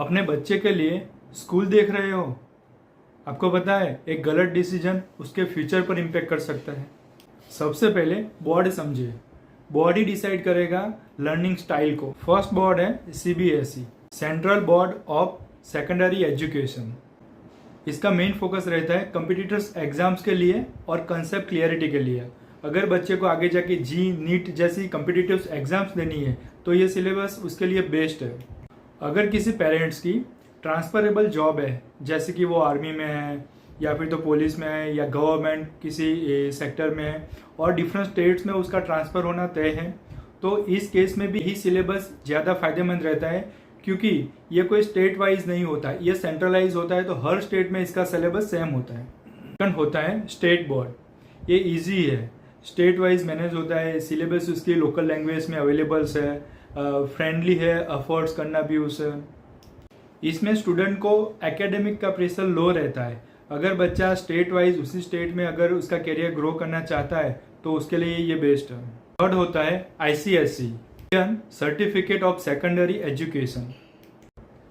अपने बच्चे के लिए स्कूल देख रहे हो? आपको पता है एक गलत डिसीजन उसके फ्यूचर पर इम्पेक्ट कर सकता है। सबसे पहले बोर्ड समझिए। बोर्ड ही डिसाइड करेगा लर्निंग स्टाइल को। फर्स्ट बोर्ड है CBSE, central board of secondary education. इसका मेन फोकस रहता है कॉम्पिटिटर्स एग्जाम्स के लिए और कंसेप्ट क्लियरिटी के लिए। अगर बच्चे को आगे जाके जी नीट जैसी कॉम्पिटिटिव एग्जाम्स देनी है तो ये सिलेबस उसके लिए बेस्ट है। अगर किसी पेरेंट्स की ट्रांसफरेबल जॉब है, जैसे कि वो आर्मी में है या फिर तो पुलिस में है या गवर्नमेंट किसी सेक्टर में है और डिफरेंट स्टेट्स में उसका ट्रांसफ़र होना तय है, तो इस केस में भी यही सिलेबस ज़्यादा फायदेमंद रहता है, क्योंकि ये कोई स्टेट वाइज नहीं होता, ये सेंट्रलाइज होता है, तो हर स्टेट में इसका सिलेबस सेम होता है। सेकंड होता है स्टेट बोर्ड। ये इजी है, स्टेट वाइज मैनेज होता है, सिलेबस उसकी लोकल लैंग्वेज में अवेलेबल्स है, फ्रेंडली है, अफोर्ड्स करना भी उसे। इसमें स्टूडेंट को एकेडमिक का प्रेशर लो रहता है। अगर बच्चा स्टेट वाइज उसी स्टेट में अगर उसका करियर ग्रो करना चाहता है तो उसके लिए ये बेस्ट है। थर्ड होता है ICSE, Indian certificate of secondary education.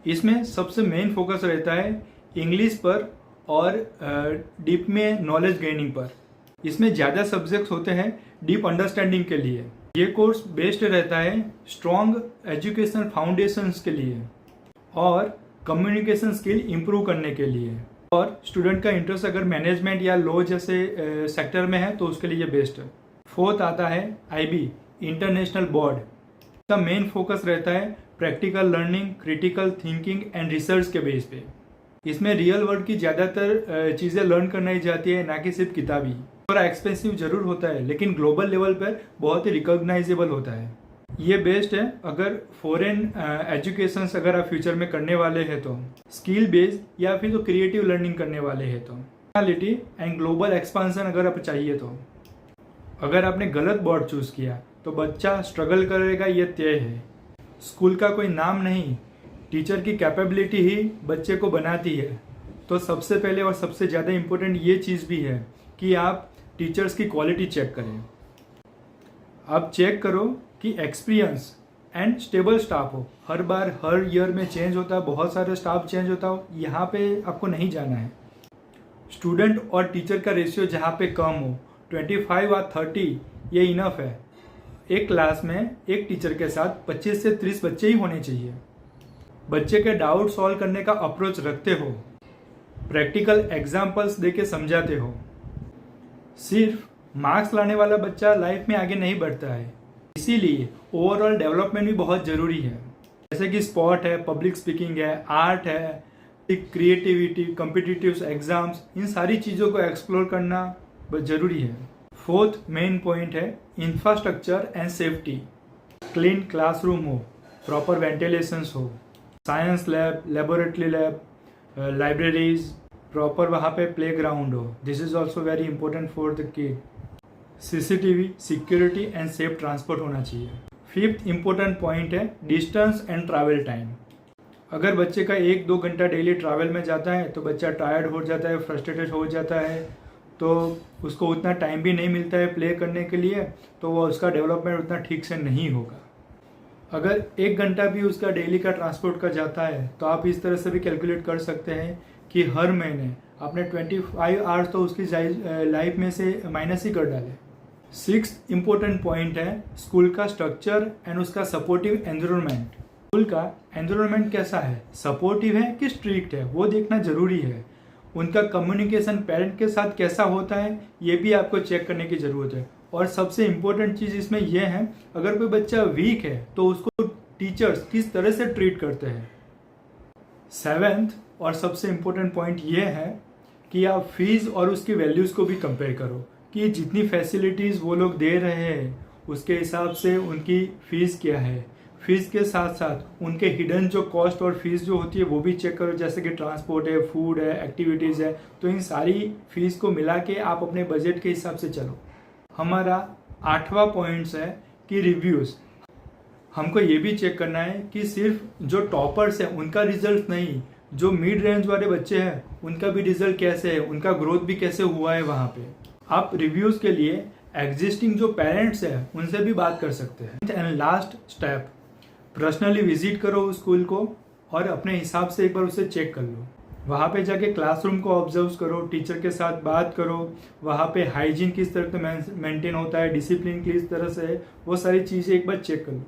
इसमें सबसे मेन फोकस रहता है इंग्लिश पर और डीप में नॉलेज गेनिंग पर। इसमें ज़्यादा सब्जेक्ट्स होते हैं डीप अंडरस्टैंडिंग के लिए। ये कोर्स बेस्ट रहता है स्ट्रॉन्ग एजुकेशन फाउंडेशंस के लिए और कम्युनिकेशन स्किल इम्प्रूव करने के लिए। और स्टूडेंट का इंटरेस्ट अगर मैनेजमेंट या लॉ जैसे सेक्टर में है तो उसके लिए बेस्ट है। फोर्थ आता है आईबी, इंटरनेशनल बोर्ड। इसका मेन फोकस रहता है practical learning, critical thinking and research के बेस पे। इसमें रियल वर्ल्ड की ज़्यादातर चीज़ें लर्न करना ही जाती है, ना कि सिर्फ किताबी। थोड़ा एक्सपेंसिव जरूर होता है लेकिन ग्लोबल लेवल पर बहुत ही रिकॉग्नाइजेबल होता है। ये बेस्ट है अगर फॉरेन एजुकेशन अगर आप फ्यूचर में करने वाले हैं तो, स्किल बेस्ड या फिर तो क्रिएटिव लर्निंग करने वाले हैं तो, पर्सनालिटी एंड ग्लोबल एक्सपांसन अगर आप चाहिए तो। अगर आपने गलत बोर्ड चूज किया तो बच्चा स्ट्रगल करेगा, ये तय है। स्कूल का कोई नाम नहीं, टीचर की कैपेबिलिटी ही बच्चे को बनाती है। तो सबसे पहले और सबसे ज़्यादा इम्पोर्टेंट ये चीज़ भी है कि आप टीचर्स की क्वालिटी चेक करें। आप चेक करो कि एक्सपीरियंस एंड स्टेबल स्टाफ हो। हर बार हर ईयर में चेंज होता है, बहुत सारे स्टाफ चेंज होता हो, यहाँ पे आपको नहीं जाना है। स्टूडेंट और टीचर का रेशियो जहाँ पे कम हो, 25 और 30 ये इनफ है। एक क्लास में एक टीचर के साथ 25 से 30 बच्चे ही होने चाहिए। बच्चे के डाउट सॉल्व करने का अप्रोच रखते हो, प्रैक्टिकल एग्जाम्पल्स देके समझाते हो। सिर्फ मार्क्स लाने वाला बच्चा लाइफ में आगे नहीं बढ़ता है, इसीलिए ओवरऑल डेवलपमेंट भी बहुत ज़रूरी है। जैसे कि स्पोर्ट है, पब्लिक स्पीकिंग है, आर्ट है, क्रिएटिविटी, कॉम्पिटिटिव एग्जाम्स, इन सारी चीज़ों को एक्सप्लोर करना बहुत ज़रूरी है। फोर्थ मेन पॉइंट है infrastructure and safety. Clean classroom हो, प्रॉपर वेंटिलेशंस हो, science lab, laboratory lab, libraries, proper वहाँ पे प्ले ग्राउंड हो। This is also very important for the kid. CCTV, security and safe transport होना चाहिए। Fifth important point है distance and travel time. अगर बच्चे का 1-2 घंटा डेली ट्रैवल में जाता है तो बच्चा टायर्ड हो जाता है, फ्रस्ट्रेटेड हो जाता है, तो उसको उतना टाइम भी नहीं मिलता है प्ले करने के लिए, तो वो उसका डेवलपमेंट उतना ठीक से नहीं होगा। अगर 1 घंटा भी उसका डेली का ट्रांसपोर्ट का जाता है तो आप इस तरह से भी कैलकुलेट कर सकते हैं कि हर महीने आपने 25 आवर्स तो उसकी लाइफ में से माइनस ही कर डाले। सिक्स्थ इम्पोर्टेंट पॉइंट है स्कूल का स्ट्रक्चर एंड उसका सपोर्टिव एनवायरनमेंट। स्कूल का एनवायरनमेंट कैसा है, सपोर्टिव है कि स्ट्रिक्ट है, वो देखना जरूरी है। उनका कम्युनिकेशन पेरेंट के साथ कैसा होता है ये भी आपको चेक करने की ज़रूरत है। और सबसे इम्पोर्टेंट चीज़ इसमें यह है, अगर कोई बच्चा वीक है तो उसको टीचर्स किस तरह से ट्रीट करते हैं। सेवेंथ और सबसे इम्पोर्टेंट पॉइंट ये है कि आप फीस और उसकी वैल्यूज़ को भी कंपेयर करो कि जितनी फैसिलिटीज़ वो लोग दे रहे हैं उसके हिसाब से उनकी फ़ीस क्या है। फीस के साथ साथ उनके हिडन जो कॉस्ट और फीस जो होती है वो भी चेक करो, जैसे कि ट्रांसपोर्ट है, फूड है, एक्टिविटीज़ है। तो इन सारी फीस को मिला के आप अपने बजट के हिसाब से चलो। हमारा 8वां पॉइंट्स है कि रिव्यूज़। हमको ये भी चेक करना है कि सिर्फ जो टॉपर्स हैं उनका रिजल्ट नहीं, जो मिड रेंज वाले बच्चे हैं उनका भी रिजल्ट कैसे है, उनका ग्रोथ भी कैसे हुआ है वहाँ पे। आप रिव्यूज़ के लिए एग्जिस्टिंग जो पेरेंट्स हैं उनसे भी बात कर सकते हैं। And last step, personally visit करो उस स्कूल को और अपने हिसाब से एक बार उसे चेक कर लो। वहाँ पे जाके क्लासरूम को ऑब्जर्व करो, टीचर के साथ बात करो, वहाँ पे हाइजीन किस तरह से मेंटेन होता है, डिसिप्लिन किस तरह से है, वो सारी चीज़ें एक बार चेक कर लो।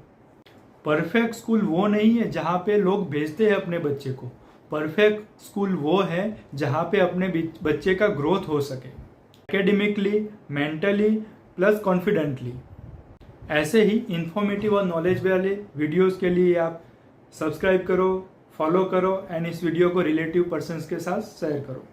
परफेक्ट स्कूल वो नहीं है जहाँ पे लोग भेजते हैं अपने बच्चे को। परफेक्ट स्कूल वो है जहाँ पे अपने बच्चे का ग्रोथ हो सके, एकेडमिकली, मेंटली प्लस कॉन्फिडेंटली। ऐसे ही इंफॉर्मेटिव और नॉलेज वाले वीडियोस के लिए आप सब्सक्राइब करो, फॉलो करो एंड इस वीडियो को रिलेटिव पर्सन्स के साथ शेयर करो।